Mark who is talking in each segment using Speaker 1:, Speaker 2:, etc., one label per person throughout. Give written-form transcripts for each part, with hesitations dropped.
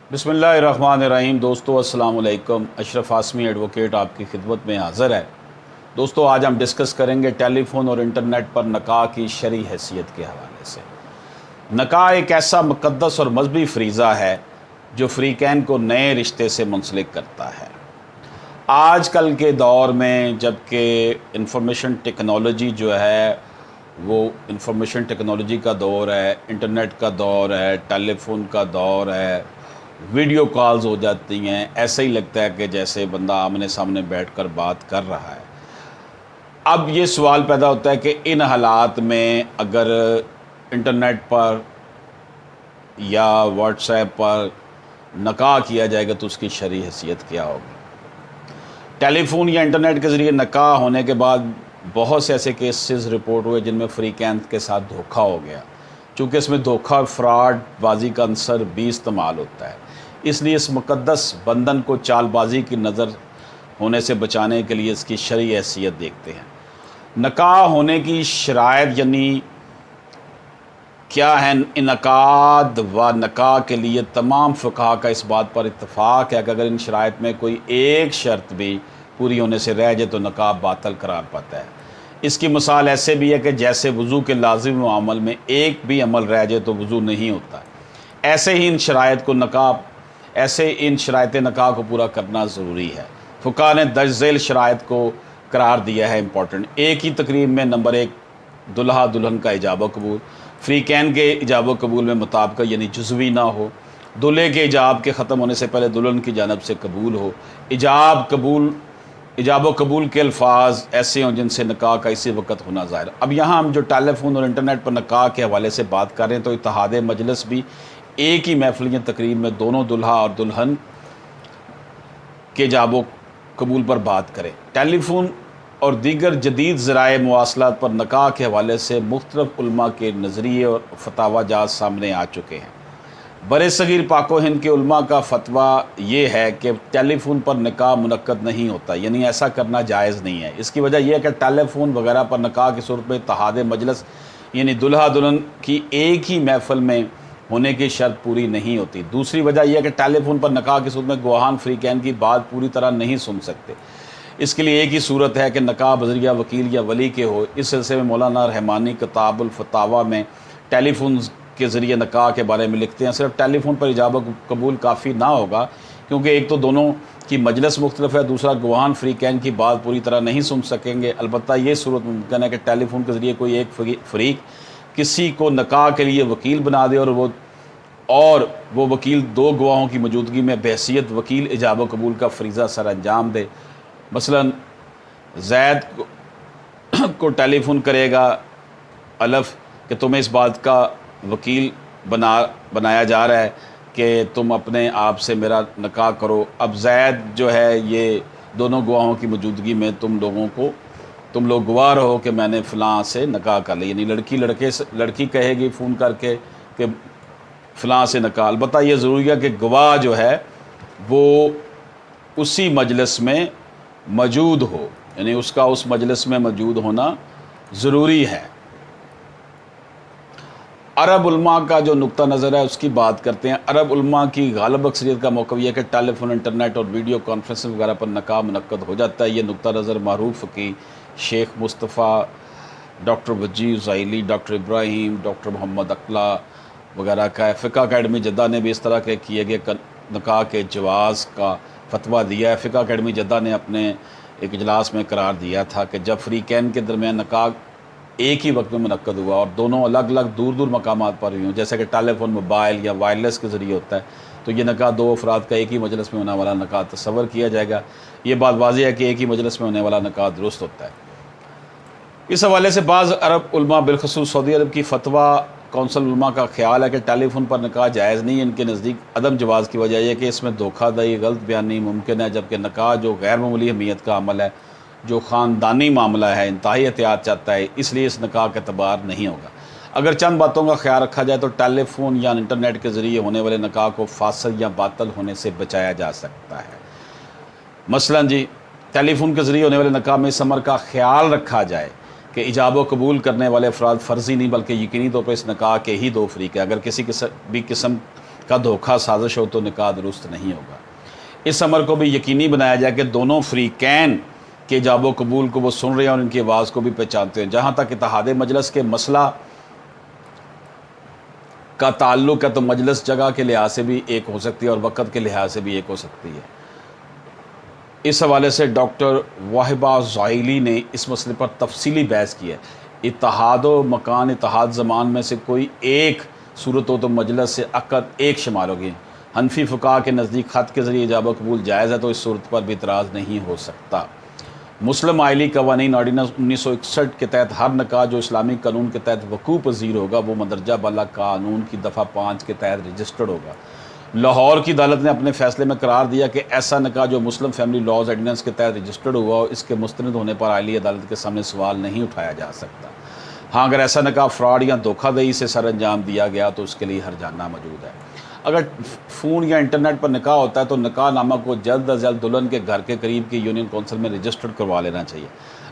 Speaker 1: बिस्मिल्लाहिर्रहमानिर्रहीम। दोस्तों अस्सलाम वालेकुम। अशरफ आसमी एडवोकेट आपकी खिदमत में हाज़िर है। दोस्तों आज हम डिस्कस करेंगे टेलीफोन और इंटरनेट पर निकाह की शरई हैसियत के हवाले से। निकाह एक ऐसा मुक़द्दस और मजहबी फ़रीज़ा है जो फ़रीक़ैन को नए रिश्ते से मुंसलिक करता है। आजकल के दौर में जबकि इंफॉर्मेशन टेक्नोलॉजी जो है वो इंफॉर्मेशन टेक्नोलॉजी का दौर है, इंटरनेट का दौर है, टेलीफोन का दौर है, वीडियो कॉल्स हो जाती हैं, ऐसे ही लगता है कि जैसे बंदा आमने सामने बैठकर बात कर रहा है। अब ये सवाल पैदा होता है कि इन हालात में अगर इंटरनेट पर या व्हाट्सएप पर निकाह किया जाएगा तो उसकी शरई हैसियत क्या होगी। टेलीफोन या इंटरनेट के ज़रिए निकाह होने के बाद बहुत से ऐसे केसेस रिपोर्ट हुए जिनमें फ़रीक़ैन के साथ धोखा हो गया। चूँकि इसमें धोखा और फ्रॉड बाजी का अंसर भी इस्तेमाल होता है, इसलिए इस मुक़द्दस बंधन को चालबाजी की नज़र होने से बचाने के लिए इसकी शरई हैसियत देखते हैं। निकाह होने की शराइत यानी क्या है। इनकाद व निकाह के लिए तमाम फ़ुक़हा का इस बात पर इत्तफ़ाक़ है कि अगर इन शराइत में कोई एक शर्त भी पूरी होने से रह जाए तो निकाह बातिल करार पाता है। इसकी मिसाल ऐसे भी है कि जैसे वज़ू के लाज़िम अमल में एक भी अमल रह जाए तो वज़ू नहीं होता, ऐसे ही इन शराइत निकाह को पूरा करना ज़रूरी है। फ़ुक़हा ने दर्ज झैल शराइत को करार दिया है इम्पॉर्टेंट। एक ही तकरीब में नंबर 1 दुल्हा दुल्हन का इजाब कबूल, फ़रीक़ैन के इजाब कबूल में मुताबिक़त यानी जुज़वी ना हो, दूल्हे के इजाब के ख़त्म होने से पहले दुल्हन की जानब से कबूल हो, इजाब कबूल के अल्फाज ऐसे हों जिनसे निकाह का इसी वक्त होना ज़ाहिर। अब यहाँ हम जो टेलीफोन और इंटरनेट पर निकाह के हवाले से बात कर रहे हैं तो इत्तेहाद मजलिस भी एक ही महफिल या तकरीब में दोनों दुल्हा और दुल्हन के इजाब कबूल पर बात करें। टेलीफोन और दीगर जदीद ज़राए मुवासलात पर निकाह के हवाले से मुख्तलिफ़ उलमा के नज़रिए और फतावा जात सामने आ चुके हैं। बरसगीर पाक व हिंद के उलमा का फतवा ये है कि टेलीफोन पर निकाह मुनक्कद नहीं होता, यानी ऐसा करना जायज़ नहीं है। इसकी वजह यह है कि टेलीफोन वगैरह पर निकाह की सूरत में इत्तेहाद मजलिस यानी दुल्हा दुल्हन की एक ही महफिल में होने की शर्त पूरी नहीं होती। दूसरी वजह यह है कि टेलीफोन पर निकाह की सूरत में गवाहान फ़रीक़ैन की बात पूरी तरह नहीं सुन सकते। इसके लिए एक ही सूरत है कि निकाह बज़रिया वकील या वली के हो। इस सिलसिले में मौलाना रहमानी किताबुल फतावा में टेलीफोन के ज़रिए निकाह के बारे में लिखते हैं सिर्फ टेलीफोन पर इजाब कबूल काफ़ी ना होगा, क्योंकि एक तो दोनों की मजलिस मुख्तलिफ है, दूसरा गवाहान फ़रीक़ैन की बात पूरी तरह नहीं सुन सकेंगे। अलबत्ता ये सूरत मुमकिन है कि टेलीफोन के ज़रिए कोई एक फ़रीक़ किसी को निकाह के लिए वकील बना दे और वो वकील दो गवाहों की मौजूदगी में बहसीत वकील इजाब कबूल का फ़रीज़ा सर अंजाम दे। मसलन ज़ैद को टेलीफोन करेगा अलफ़ कि तुम्हें इस बात का वकील बनाया जा रहा है कि तुम अपने आप से मेरा निकाह करो। अब ज़ैद जो है ये दोनों गवाहों की मौजूदगी में तुम लोग गवाह रहो कि मैंने फ़लाँ से निकाह कर लिया, यानी लड़की कहेगी फ़ोन करके कि फ़लाँ से निकाह। अलबत्ता ये ज़रूरी है कि गवाह जो है वो उसी मजलिस में मौजूद हो, यानी उसका उस मजलिस में मौजूद होना ज़रूरी है। अरब उलमा का जो नुक्ता नज़र है उसकी बात करते हैं। अरब उलमा की गालिब अक्सरियत का मौक़िफ़ यह है कि टेलीफोन, इंटरनेट और वीडियो कॉन्फ्रेंसिंग वगैरह पर निकाह मुनक्कद हो जाता है। ये नुक्ता नज़र मारूफ़ की Sheikh Mustafa, doctor वजीह ज़ाइली, doctor Ibrahim, doctor Mohammad अकला वगैरह का है। फ़िक़्ह अकेडमी जद्दा ने भी इस तरह के किए गए निकाह के जवाज़ का फतवा दिया है। फ़िक़्ह अकेडमी जद्दा ने अपने एक इजलास में करार दिया था कि जब फ़रीक़ैन के दरमियान निकाह एक ही वक्त में मुनक्कद हुआ और दोनों अलग अलग दूर दूर मकामात पर हुई हों, जैसे कि टेलीफोन, मोबाइल या वायरलेस के ज़रिए होता है, तो ये निकाह दो अफराद का एक ही मजलिस में होने वाला निकाह तस्वर किया जाएगा। ये बात वाज़ेह है कि एक ही मजलिस में होने वाला निकाह दुरुस्त होता है। इस हवाले से बाज़ अरब उलमा बिलखुसूस सऊदी अरब की फ़तवा कौंसल उलमा का ख्याल है कि टेलीफोन पर निकाह जायज़ नहीं है। इनके नज़दीक अदम जवाज़ की वजह यह है कि इसमें धोखाधड़ी, गलत बयानी मुमकिन है, जबकि निकाह जो गैर मामूली अहमियत का अमल है, जो ख़ानदानी मामला है, इंतहाई एहतियात चाहता है, इसलिए इस निकाह का एतबार नहीं होगा। अगर चंद बातों का ख्याल रखा जाए तो टेलीफोन या इंटरनेट के ज़रिए होने वाले निकाह को फासिल या बातिल होने से बचाया जा सकता है। मसलन जी, टेलीफोन के ज़रिए होने वाले निकाह में इस अमर का ख्याल रखा जाए कि इजाब कबूल करने वाले अफराद फ़र्ज़ी नहीं बल्कि यकीनी तौर पर इस निकाह के ही दो फ़रीक़ हैं। अगर किसी भी किस्म का धोखा साजिश हो तो निकाह दुरुस्त नहीं होगा। इस अमर को भी यकीनी बनाया जाए कि दोनों फ़रीक़ैन के जाबो कबूल को वो सुन रहे हैं और उनकी आवाज़ को भी पहचानते हैं। जहाँ तक इत्तेहाद मजलिस के मसला का ताल्लुक़ है तो मजलिस जगह के लिहाज से भी एक हो सकती है और वक़्त के लिहाज से भी एक हो सकती है। इस हवाले से डॉक्टर वाहिबा ज़ाइली ने इस मसले पर तफसीली बहस की है। इत्तेहाद मकान, इत्तेहाद ज़मान में से कोई एक सूरत हो तो मजलिस से अक़द एक शुमार होगी। हनफी फ़ुक़हा के नज़दीक ख़त के ज़रिए इजाबा कबूल जायज़ है तो इस सूरत पर भी इतराज़ नहीं हो सकता। मुस्लिम आइली कवानीन ऑर्डिनेंस 1961 के तहत हर निकाह जो इस्लामी कानून के तहत वक़ूफ़ पज़ीर होगा वो मंदरजा बाला कानून की दफ़ा 5 के तहत रजिस्टर्ड होगा। लाहौर की अदालत ने अपने फ़ैसले में करार दिया कि ऐसा निकाह जो मुस्लिम फैमिली लॉज ऑर्डिनेंस के तहत रजिस्टर्ड हुआ हो इसके मुस्तनद होने पर आइली अदालत के सामने सवाल नहीं उठाया जा सकता। हाँ, अगर ऐसा निकाह फ्रॉड या धोखाधड़ी से सर अंजाम दिया गया तो उसके लिए हर्जाना मौजूद है। अगर फ़ोन या इंटरनेट पर निकाह होता है तो निकाह नामा को जल्द अज जल्द दुल्हन के घर के करीब की यूनियन कौंसिल में रजिस्टर्ड करवा लेना चाहिए।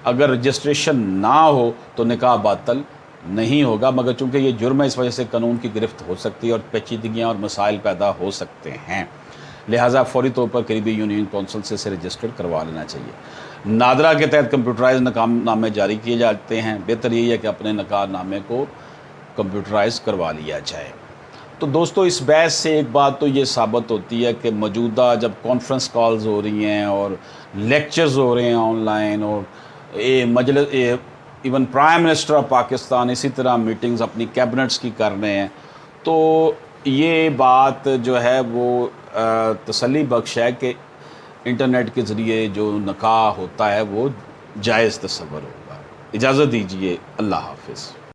Speaker 1: अगर रजिस्ट्रेशन ना हो तो निकाह बातल नहीं होगा, मगर चूँकि ये जुर्म है इस वजह से कानून की गिरफ्त हो सकती है और पेचीदगियाँ और मसाइल पैदा हो सकते हैं। लिहाजा फौरी तौर पर करीबी यूनियन कौंसिल से इसे रजिस्टर्ड करवा लेना चाहिए। नादरा के तहत कंप्यूटराइज निकाहनामे जारी किए जाते हैं। बेहतर यही है कि अपने निकाहनामे को कंप्यूटराइज करवा लिया जाए। तो दोस्तों, इस बहस से एक बात तो ये साबित होती है कि मौजूदा जब कॉन्फ्रेंस कॉल्स हो रही हैं और लेक्चर्स हो रहे हैं ऑनलाइन और मजलिस even prime minister of Pakistan इसी तरह मीटिंग्स अपनी कैबिनेट्स की कर रहे हैं, तो ये बात जो है वो तसल्ली बख्श है कि इंटरनेट के ज़रिए जो निकाह होता है वो जायज़ तस्वर होगा। इजाज़त दीजिए, अल्लाह हाफ़िज़।